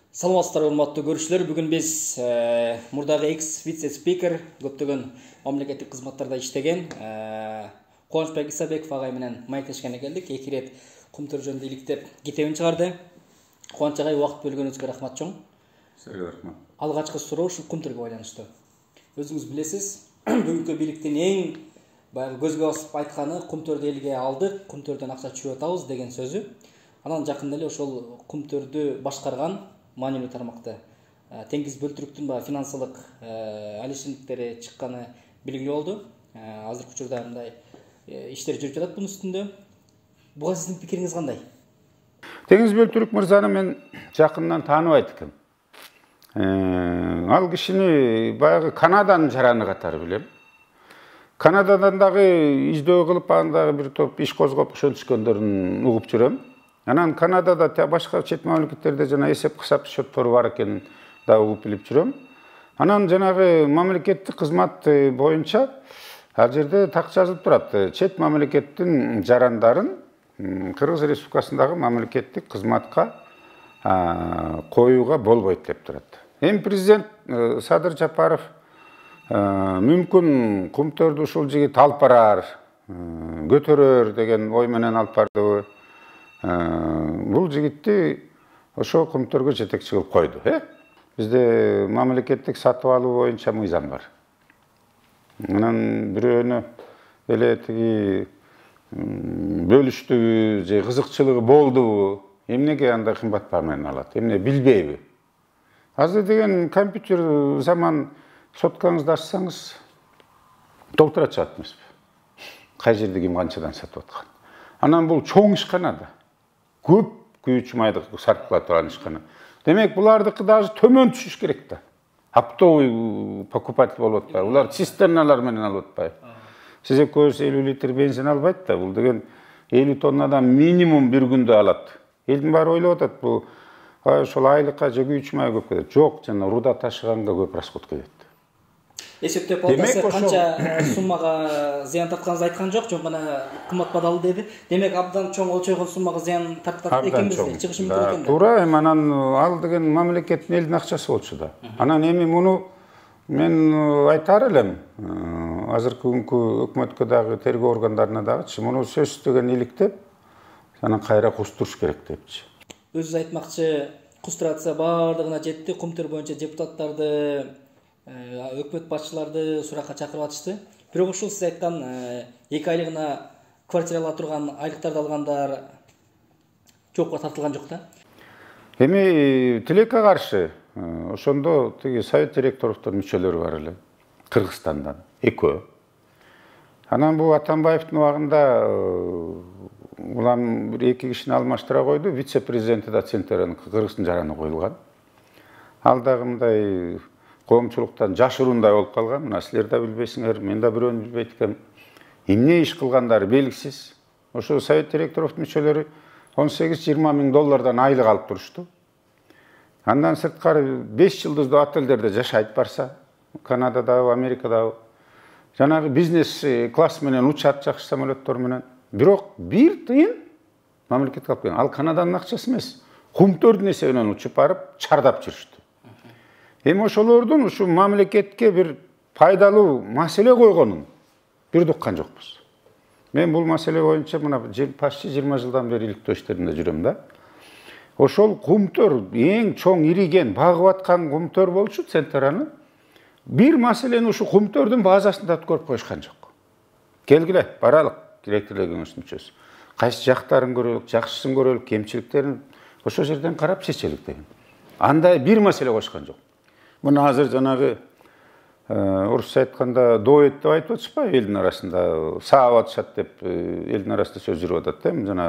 Саламатсыздар, урматтуу көрүүчүлөр. Бүгүн биз мурдагы экс вице-спикер, көптөгөн мамлекеттик кызматтарда иштеген Кубанычбек Исабеков агай менен маектешкенге келдик. Эки ирет Кумтөр жөнүндө иликтеп китебин чыгарды. Кубаныч агай, убакыт бөлгөнүңүзгө рахмат чоң. Сизге рахмат. Алгачкы суроо ушул Кумтөргө байланыштуу. Өзүңүз билесиз, бүгүнкү бийликтин эң баягы көзгө басып айтканы Кумтөрдү элге алдык, Кумтөрдөн акча чыгып атабыз деген сөзү. Анан жакында эле ошол Кумтөрдү башкарган маанилүү тармакта Теңиз Бөлтүрүктүн баягы финансылык алишиндиктери чыкканы белгилүү болду. Азыркы учурда мындай иштер жүрүп жатат бунун үстүндө. Буга сиздин пикириңиз кандай? Теңиз Бөлтүрүк мырзаны мен жакындан тааныбайт экем. Ал кишини баягы Канаданын жараны катары билем. Канададан дагы издөө кылып, андагы бир топ иш козгоп ошентишкөндөрүн угуп жүрөм. Анан Канадада башка чет мамлекеттерде жана эсеп кысап счеттору бар экенин да угуп билип жүрөм. Анан жанагы мамлекеттик кызмат боюнча ал жерде так жазылып турат. Чет мамлекеттин жарандарын Кыргыз Республикасындагы мамлекеттик кызматка коюуга болбойт деп турат. Эми президент Садыр Жапаров мүмкүн Кумтөрдү ушул жигит алып барар, көтөрөр деген ой менен алып барды. Бул жигитти ошо Кумтөргө жетекчи кылып койду. Бизде мамлекеттик сатып алуу боюнча мыйзам бар. Анан бирөөнө эле тиги бөлүштүбү же кызыкчылыгы болдубу, эмнеге андай кымбат баа менен алат, эмне билбейби. Азыр деген компьютер заман, соткаңызды ачсаңыз толтура чыгат эмеспи? Кай жерде ким канчадан сатып аткан. Анан бул чоң ишкана да. Көп күйүүчү майды сарптала турган ишкана. Демек, булардыкы даже төмөн түшүш керек да. Оптовый покупатель болуп атпайбы? Булар цистерналар менен алып атпайбы? Сиз экөөбүз 50 литр бензин албайт да. Бул деген 50 тоннадан минимум бир күндө алат. Элдин баары ойлоп атат, бул ошол айлыкка же күйүүчү май көп кетет. Жок, жана руда ташыганга көп расход кетет. Эсептеп алсак, канча суммага зыян тартканыңызды айткан жок, жок гана кымбат бадалуу деди. Демек, абдан чоң өлчөгөн суммага зыян тарткан экенбиз, чыгышы мүмкүн экен да. Туура, эми анан ал деген мамлекеттин элдин акчасы болчу да. Анан эми муну мен айтаар элем, азыркы күнкү өкмөткө дагы, тергөө органдарына дагычы, муну сөзсүздөн иликтеп, анан кайра кустуруш керек депчи. Өзүңүз айтмакчы, кустурация баардыгына жетти, Кумтөр боюнча депутаттарды, өкмөт башчыларды суракка чакырып атышты. Бирок ушул сиз айткан 2 айлыгына квартира ала турган, айлыктарды алгандар жоопко тартылган жок да? Эми тилекке каршы ошондо тиги совет директорлуктун мүчөлөрү бар эле, Кыргызстандан, экөө. Анан бул Атамбаевдин убагында улам бир 2 кишини алмаштыра койду, вице-президенти да Центеранын Кыргыздын жараны коюлган. Ал дагы мындай коомчулуктан жашыруундай болуп калган. Мына силер да билбейсиңер, мен да бирөөнү билбейт экем. Эмне иш кылгандары белгисиз. Ошо совет директорлуктун мүчөлөрү $18-20 миң айлык алып турушту. Андан сырткары 5 жылдыздуу отелдерде жашайт барса, Канададабы, Америкадабы. Жанагы бизнес класс менен учат, жакшы самолеттор менен. Бирок бир тыйын мамлекетке алып келген. Ал Канаданын акчасы эмес, Кумтөрдүн эсебинен учуп барып чардап жүрүштү. Эми ошолордун ушу мамлекетке бир пайдалуу маселе койгонун бир уккан жокпуз. Мен бул маселе боюнча мына почти 20 жылдан бери иликтөө иштеринде жүрөм да. Ошол Кумтөр эң чоң ириген, багып аткан Кумтөр болчу, Центераны. Бир маселени ушу Кумтөрдүн базасында өткөрүп коюшкан жок. Келгиле, баралык, директорлор кеңешинин мүчөсү. Кайсы жактарын көрөлүк, жакшысын көрөлүк, кемчиликтерин ошол жерден карап чечелик деген. Андай бир маселе коюшкан жок. Мына азыр жанагы орусча айтканда дуэт деп айтып атышпайбы элдин арасында, саап атышат деп элдин арасында сөз жүрүп атат да. Жана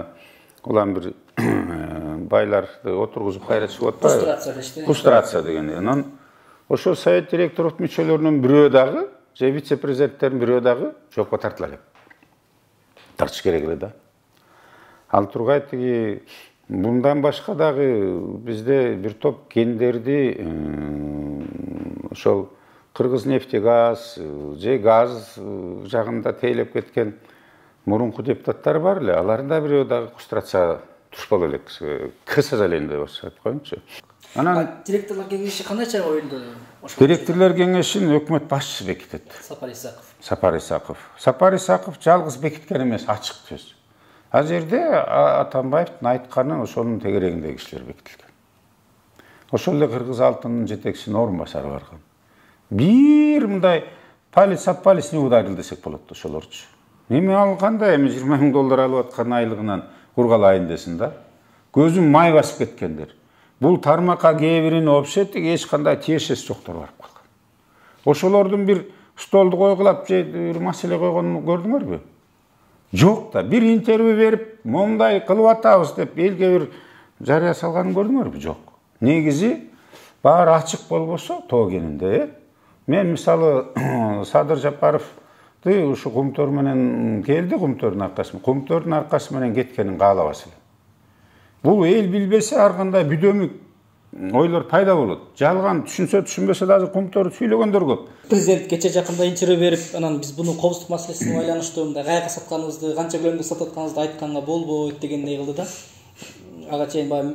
улам бир байларды отургузуп кайра чыгып атпайбы? Кустурация деген. Анан ошо совет директорлук мүчөлөрүнүн бирөө дагы, же вице-президенттердин бирөө дагы жоопко тартыла элек. Тартыш керек эле да. Ал тургай тиги мындан башка дагы бизде бир топ кендерди ошол Кыргызнефтегаз же газ жагында тейлеп кеткен мурунку депутаттар бар эле. Алардын да бирөө дагы кустурация туруш боло элек, к сожалению деп башкарат коюңчу. Анан директорлор кеңеши кандай чара коюлду? Директорлор кеңешин өкмөт башчысы бекитет. Сапар Исаков. Сапар Исаков жалгыз бекиткен эмес, ачык сөз. Ал жерде Атамбаевдин айтканы ошонун тегерегиндеги кишилер бекитилген. Ошол эле Кыргыз алтынынын жетекчисинин орун басары барган. Бир мындай палец не ударил десек болот ошолорчу. Неме алганда эми $20,000 алып аткан айлыгынан кургалайын десин да. Көзүм май басып кеткендер. Бул тармакка кээ бирин вообще эч кандай тиешеси жоктор барып калган. Ошолордун бир столду койгулап же бир маселе койгонун көрдүңөрбү? Жок да. Бир интервью берип, момундай кылып атабыз деп элге бир жарыя салганын көрдүңөрбү? Жок. Негизи баары ачык болбосо тоо кенинде, мен мисалы Садыр Жапаровду ушу Кумтөр менен келди, Кумтөрдүн аркасы менен кеткенин каалабас элем. Бул эл билбесе ар кандай бүдөмүк ойлор пайда болот. Жалган түшүнсө түшүнбөсө дагы Кумтөрдү сүйлөгөндөр көп. Президент кече жакында интервью берип, анан биз буну коопсуздук маселесине байланыштуу мындай кайга сатканыбызды, канча көлөмдө сатып атканыбызды айтканга болбойт дегендей кылды да. Ага чейин баягы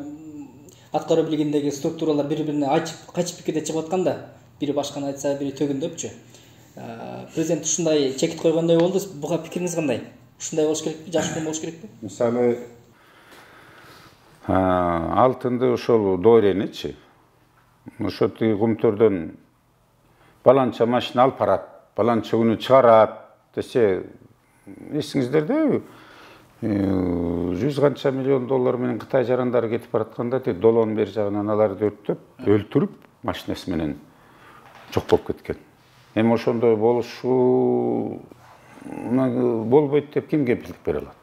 аткаруу бийлигиндеги структуралар бири-бирине кайчып пикирде чыгып атканда, бири башканы айтса, бири төгүндөпчү. Президент ушундай чекит койгондой болду. Буга пикириңиз кандай? Ушундай болуш керекпи? Жашкын болуш керекпи? Мисалы алтынды ошол доореничи, ошо Кумтөрдөн баланча машина алып барат, баланча күнү чыгарат десе, эсиңиздердеби? 100 канча $миллион менен Кытай жарандары кетип баратканда долоонун бери жагынан аларды өрттөп, өлтүрүп, машинасы менен жок болуп кеткен. Эми ошондой болушу болбойт деп ким кепилдик бере алат?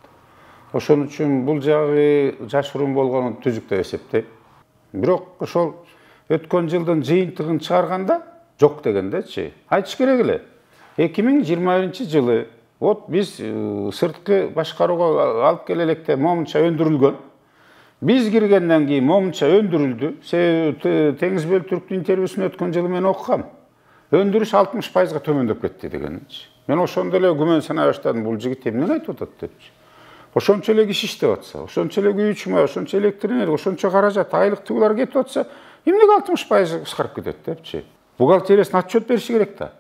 Ошон үчүн бул жагы жашыруун болгонун түзүк деп эсептейм. Бирок ошол өткөн жылдын жыйынтыгын чыгарганда жок дегендечи. Айтыш керек эле. 2021-жылы вот биз сырткы башкарууга алып келе электе момунча өндүрүлгөн. Биз киргенден кийин момунча өндүрүлдү. Теңиз Бөлтүрктүн интервьюсун өткөн жылы мен окугам. Өндүрүш 60%га төмөндөп кетти дегенчи. Мен ошондо эле күмөн санай баштадым, бул жигит эмне айтып атат депчи. Ошончо эле киши иштеп атса, ошончо эле күйүүчү май, ошончо электроэнергия, ошончо каражат, айлык тыгылар кетип атса, эмнеге 60% кыскарып кетет депчи. Бухгалтериясына отчет бериши керек да.